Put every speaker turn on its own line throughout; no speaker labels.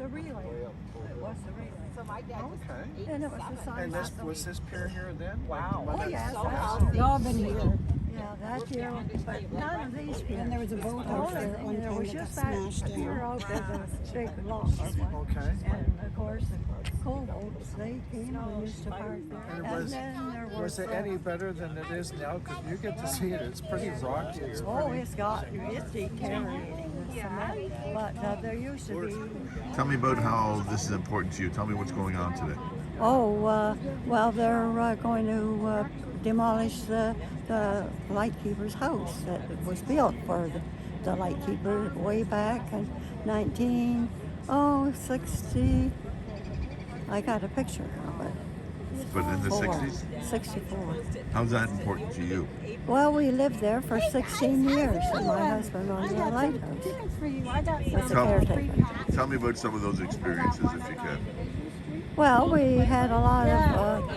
the relay. It was the relay.
So my dad was
Okay.
And it was the size
And
of the
was this pier here then?
Wow.
When
Oh,
that-
yes,
so
that's
healthy.
all been here. Yeah, that year, but none of these piers.
And there was a boathouse there at one
There
time
was
that got
just that
smashed
pier
down.
out there, the big longer one.
Okay.
And of course, the Cobourgs, they came and used to park there.
And
And then there
was it any better than it is now? Because you get to see it. It's pretty rocky. It's
Oh,
pretty.
it's deteriorating, the cement. But there used to be.
Tell me about how this is important to you. Tell me what's going on today.
Oh, well, they're going to demolish the lightkeeper's house that was built for the lightkeeper way back in 1960. I got a picture of it.
But in the 60s?
64.
How's that important to you?
Well, we lived there for 16 years, and my husband owned the lighthouse. That's a caretaker.
Tell me about some of those experiences if you can.
Well, we had a lot of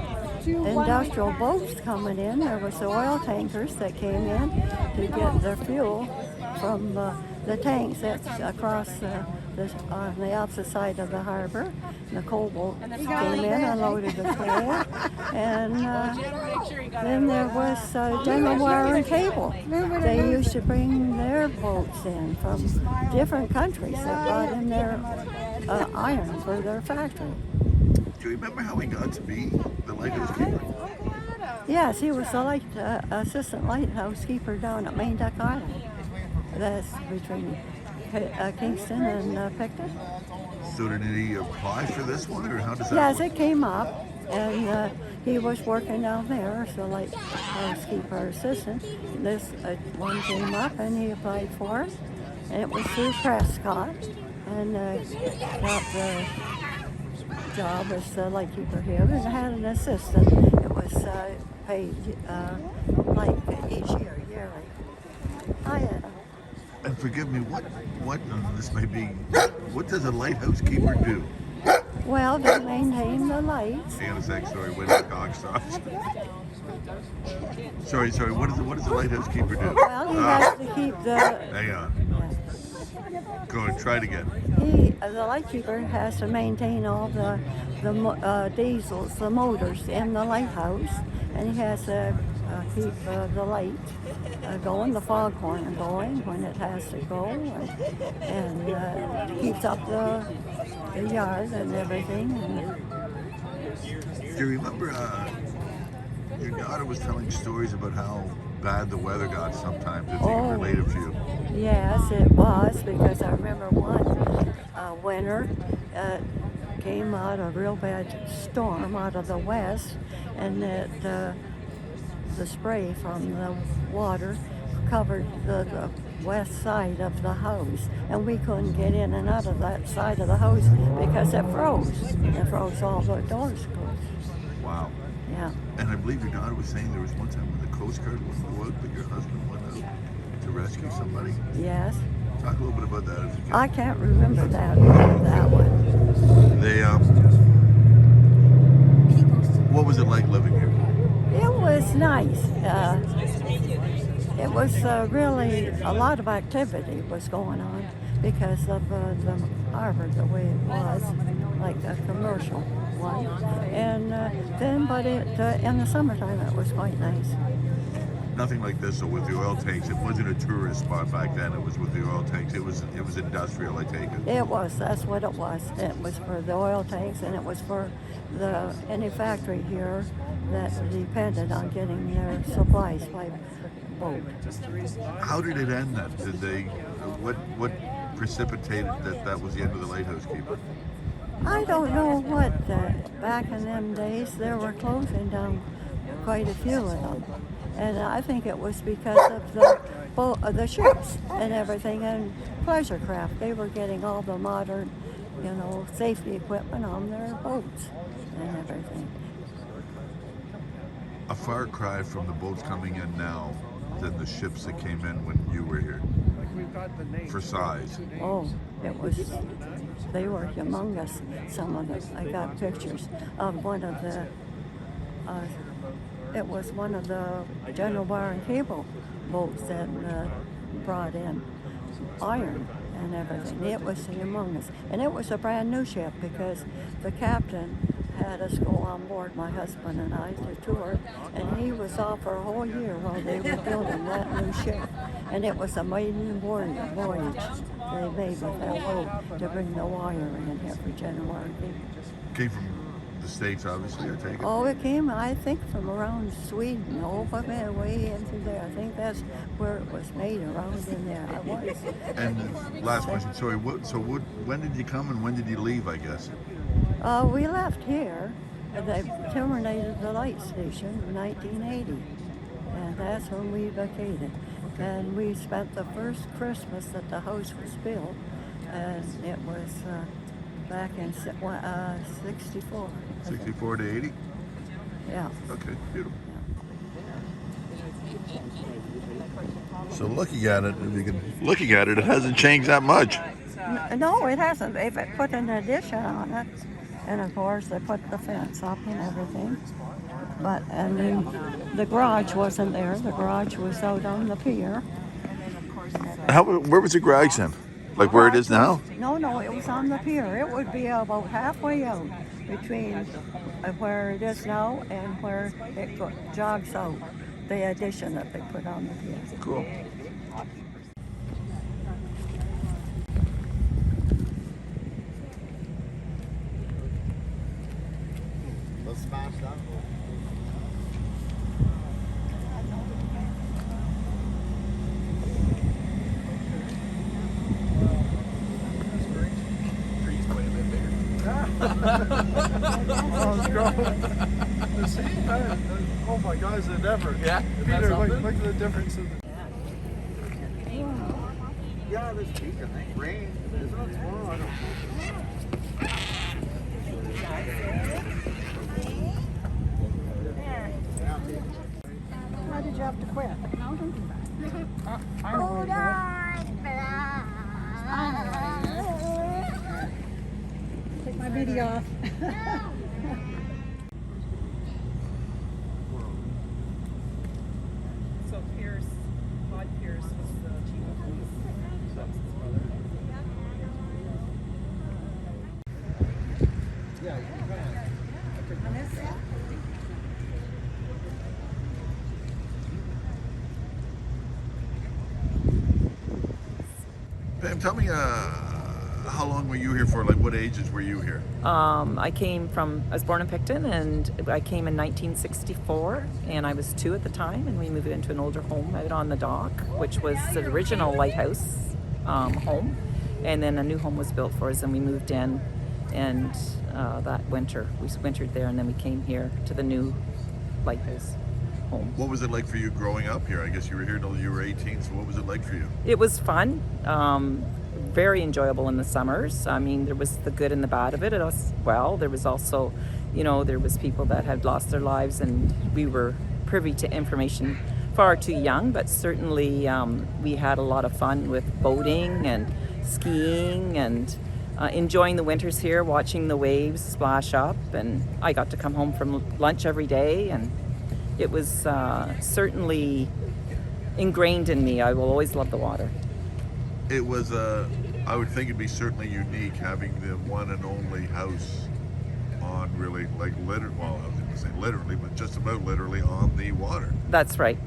industrial boats coming in. There was the oil tankers that came in to get their fuel from the tanks that's across on the opposite side of the harbor. And the Cobourg came in and loaded the coal. And then there was General Wire and Cable. They used to bring their boats in from different countries that brought in their iron for their factory.
Do you remember how he got to be the lighthouse keeper?
Yes, he was the assistant lighthouse keeper down at Main Duck Island. That's between Kingston and Picton.
So did he apply for this one, or how does that
Yes,
work?
it came up, and he was working down there, so like housekeeper assistant. This one came up, and he applied for it, and it was through Prescott, and got the job as the lightkeeper here, and had an assistant. It was paid like each year, yearly.
And forgive me, what this may be, what does a lighthouse keeper do?
Well, they maintain the lights.
Hang on a sec, sorry, wait till the clock stops. Sorry, what does a lighthouse keeper do?
Well, he has to keep the.
Hang on. Go and try it again.
The lightkeeper has to maintain all the diesels, the motors in the lighthouse, and he has to keep the light going, the foghorn going when it has to go, and keeps up the yard and everything.
Do you remember your daughter was telling stories about how bad the weather got sometimes? If you can relate it to you.
Yes, it was, because I remember one winter came out a real bad storm out of the west, and that the spray from the water covered the west side of the house, and we couldn't get in and out of that side of the house because it froze. It froze all the doors closed.
Wow.
Yeah.
And I believe your daughter was saying there was one time when the Coast Guard wouldn't go out, but your husband went out to rescue somebody.
Yes.
Talk a little bit about that if you can.
I can't remember that one.
They what was it like living here?
It was nice. It was really a lot of activity was going on because of the harbor the way it was, like a commercial one. And but in the summertime it was quite nice.
Nothing like this. So with the oil tanks, it wasn't a tourist spot back then. It was with the oil tanks. It was industrial. I take it.
It was. That's what it was. It was for the oil tanks, and it was for any factory here that depended on getting their supplies by boat.
How did it end then? Did they? What precipitated that was the end of the lighthouse keeper?
I don't know what. Back in them days, there were closing down quite a few of them. And I think it was because of the ships and everything, and pleasure craft. They were getting all the modern, safety equipment on their boats and everything.
A far cry from the boats coming in now than the ships that came in when you were here. For size.
Oh, they were humongous, some of them. I got pictures of one of the, it was one of the General Wire and Cable boats that brought in iron and everything. It was humongous. And it was a brand new ship because the captain had us go on board, my husband and I, to tour, and he was off for a whole year while they were building that new ship. And it was a maiden voyage they made with that boat to bring the wire in every January.
Came from the States, obviously, I take it.
Oh, it came, I think, from around Sweden, over there, way into there. I think that's where it was made, around in there. I was.
And last question, sorry, when did you come and when did you leave, I guess?
We left here, and they terminated the light station in 1980, and that's when we vacated. And we spent the first Christmas that the house was built, and it was back in 64.
64 to 80?
Yeah.
Okay, beautiful. So looking at it, it hasn't changed that much.
No, it hasn't. They've put an addition on it, and of course they put the fence up and everything. But and then the garage wasn't there. The garage was out on the pier.
Where was the garage then? Like where it is now?
No, it was on the pier. It would be about halfway out between where it is now and where it jogs out. The addition that they put on the pier.
Cool.
Oh, it's growing. See? Oh my God, is it ever?
Yeah.
Peter, look at the difference in the... Yeah, this week I think rain. It's not tomorrow, I don't know.
Why did you have to quit? Take my video off.
So Todd Pierce was the chief of police. That's his brother.
Yeah, you can.
Pam, tell me, how long were you here for? Like, what ages were you here?
I was born in Picton, and I came in 1964, and I was 2 at the time, and we moved into an older home out on the dock, which was the original Lighthouse home, and then a new home was built for us, and we moved in, and that winter, we wintered there, and then we came here to the new Lighthouse home.
What was it like for you growing up here? I guess you were here till you were 18, so what was it like for you?
It was fun. Very enjoyable in the summers. I mean, there was the good and the bad of it as well. There was also, there was people that had lost their lives, and we were privy to information far too young, but certainly we had a lot of fun with boating and skiing and enjoying the winters here, watching the waves splash up, and I got to come home from lunch every day, and it was certainly ingrained in me. I will always love the water.
It was, I would think it'd be certainly unique having the one and only house on really, like, well, I was going to say literally, but just about literally on the water.
That's right.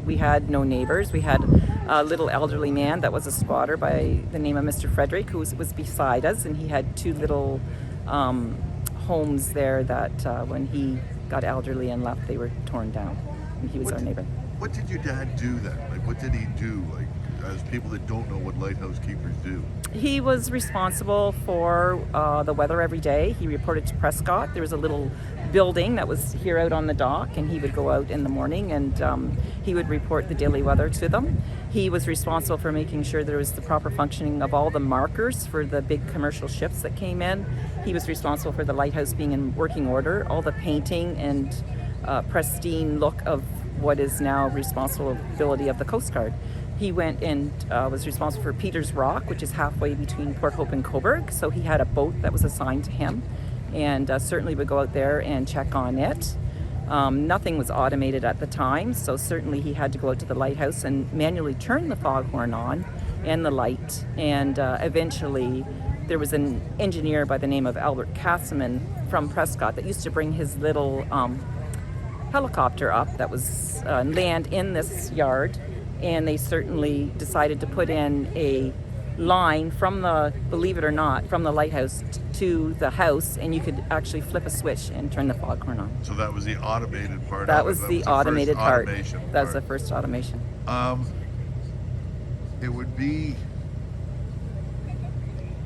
We had no neighbors. We had a little elderly man that was a squatter by the name of Mr. Frederick, who was beside us, and he had 2 little homes there that when he got elderly and left, they were torn down. And he was our neighbor.
What did your dad do then? Like, what did he do? Like, as people that don't know what lighthouse keepers do.
He was responsible for the weather every day. He reported to Prescott. There was a little building that was here out on the dock, and he would go out in the morning and he would report the daily weather to them. He was responsible for making sure there was the proper functioning of all the markers for the big commercial ships that came in. He was responsible for the lighthouse being in working order, all the painting and pristine look of what is now responsibility of the Coast Guard. He went and was responsible for Peter's Rock, which is halfway between Port Hope and Cobourg. So he had a boat that was assigned to him, and certainly would go out there and check on it. Nothing was automated at the time, so certainly he had to go out to the lighthouse and manually turn the foghorn on and the light. And eventually there was an engineer by the name of Albert Castleman from Prescott that used to bring his little helicopter up that was land in this yard, and they certainly decided to put in a line from the, believe it or not, from the lighthouse to the house, and you could actually flip a switch and turn the foghorn on.
So that was the automated part.
That
of
was
it.
the automated part.
Automation
That was the
part.
first automation.
It would be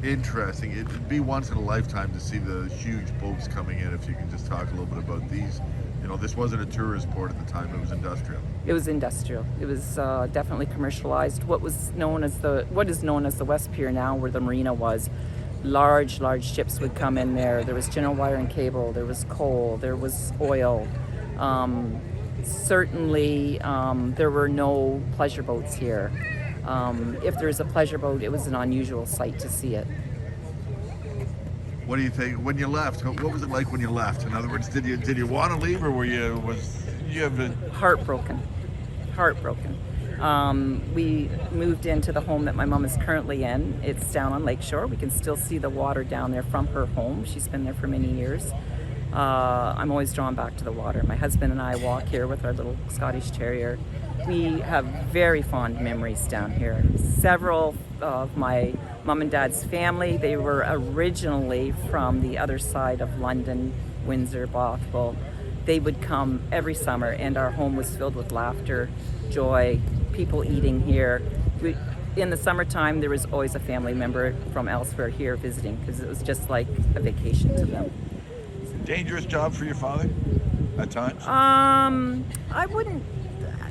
interesting. It would be once in a lifetime to see the huge boats coming in. If you can just talk a little bit about these. You know, this wasn't a tourist port at the time. It was industrial.
It was industrial. It was definitely commercialized. What is known as the West Pier now, where the marina was, large ships would come in there. There was general wire and cable. There was coal. There was oil. Certainly, there were no pleasure boats here. If there was a pleasure boat, it was an unusual sight to see it.
What do you think when you left? What was it like when you left? In other words, did you want to leave, or were you have a
Heartbroken. We moved into the home that my mom is currently in. It's down on Lakeshore. We can still see the water down there from her home. She's been there for many years. I'm always drawn back to the water. My husband and I walk here with our little Scottish Terrier. We have very fond memories down here. Several of my mom and dad's family, they were originally from the other side of London, Windsor, Bothwell. They would come every summer, and our home was filled with laughter, joy, people eating here. In the summertime, there was always a family member from elsewhere here visiting, because it was just like a vacation to them.
dangerous job for your father at times?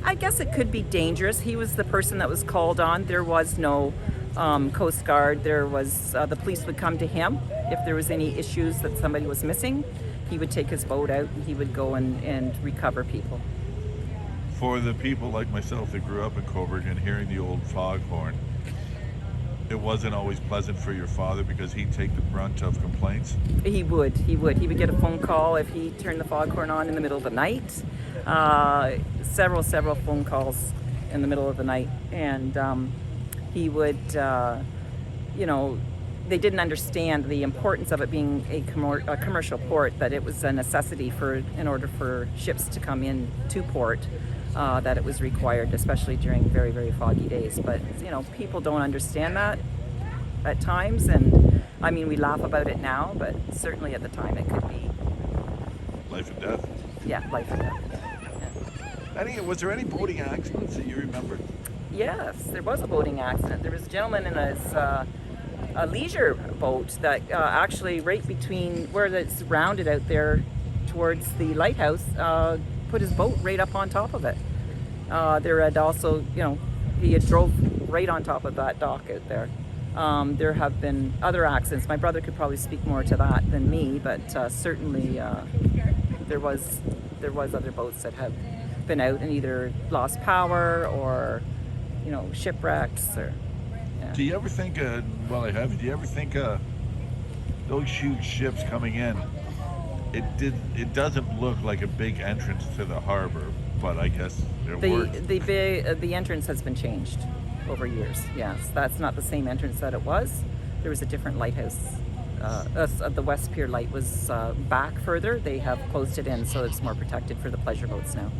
I guess it could be dangerous. He was the person that was called on. There was no Coast Guard. There was the police would come to him if there was any issues that somebody was missing. He would take his boat out and he would go and recover people.
For the people like myself that grew up in Cobourg and hearing the old foghorn, it wasn't always pleasant for your father because he'd take the brunt of complaints?
He would get a phone call if he turned the foghorn on in the middle of the night. Several phone calls in the middle of the night, and he would, they didn't understand the importance of it being a commercial port, that it was a necessity in order for ships to come in to port, that it was required, especially during very, very foggy days. But, people don't understand that at times, and I mean, we laugh about it now, but certainly at the time it could be
Life and death.
Yeah, life and death.
Was there any boating accidents that you remember?
Yes, there was a boating accident. There was a gentleman in a leisure boat that actually right between where it's rounded out there towards the lighthouse, put his boat right up on top of it. There had also, he had drove right on top of that dock out there. There have been other accidents. My brother could probably speak more to that than me, but certainly there was other boats that have been out and either lost power or, shipwrecks or. Yeah.
Do you ever think, do you ever think those huge ships coming in, it doesn't look like a big entrance to the harbor, but I guess it works.
The entrance has been changed over years. Yes, that's not the same entrance that it was. There was a different lighthouse. The West Pier light was back further. They have closed it in, so it's more protected for the pleasure boats now.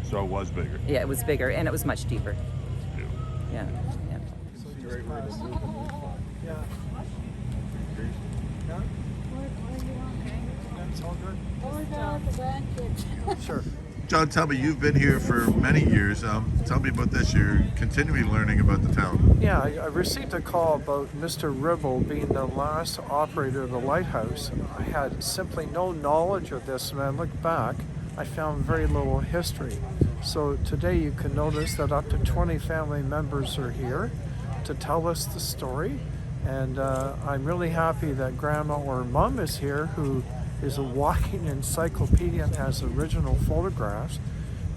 So it was bigger.
Yeah, it was bigger, and it was much deeper. Yeah.
That's all good. Sure.
John, tell me, you've been here for many years. Tell me about this. You're continually learning about the town.
Yeah, I received a call about Mr. Ribble being the last operator of the lighthouse. I had simply no knowledge of this, and when I look back, I found very little history. So today you can notice that up to 20 family members are here to tell us the story. And I'm really happy that Grandma or Mom is here, who is a walking encyclopedia and has original photographs,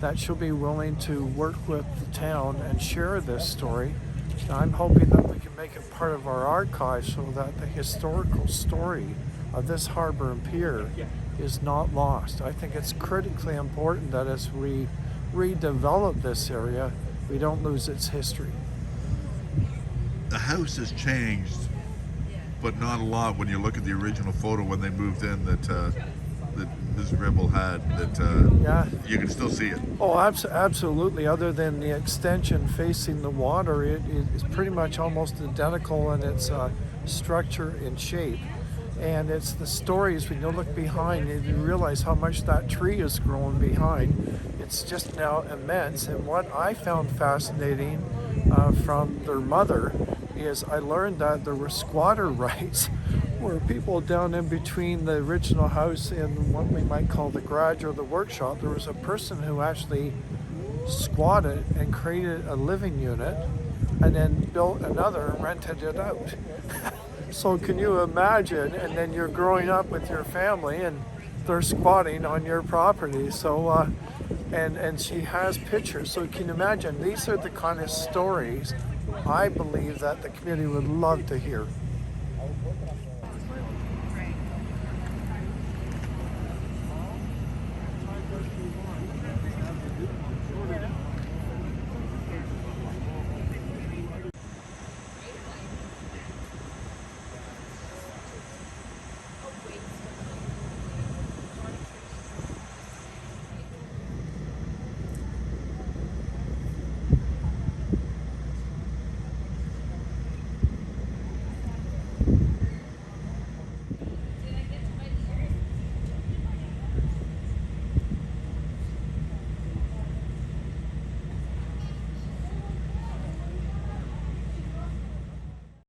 that she'll be willing to work with the town and share this story. And I'm hoping that we can make it part of our archive so that the historical story of this harbor and pier is not lost. I think it's critically important that as we redevelop this area, we don't lose its history.
the house has changed, but not a lot when you look at the original photo when they moved in that Ms. Ribble had.
Yeah.
You can still see it.
Oh, absolutely. Other than the extension facing the water, it is pretty much almost identical in its structure and shape. And it's the stories, when you look behind, you realize how much that tree has grown behind. It's just now immense. And what I found fascinating from their mother is I learned that there were squatter rights where people down in between the original house and what we might call the garage or the workshop, there was a person who actually squatted and created a living unit and then built another and rented it out. So can you imagine? And then you're growing up with your family and they're squatting on your property. So, and she has pictures. So can you imagine? These are the kind of stories I believe that the community would love to hear.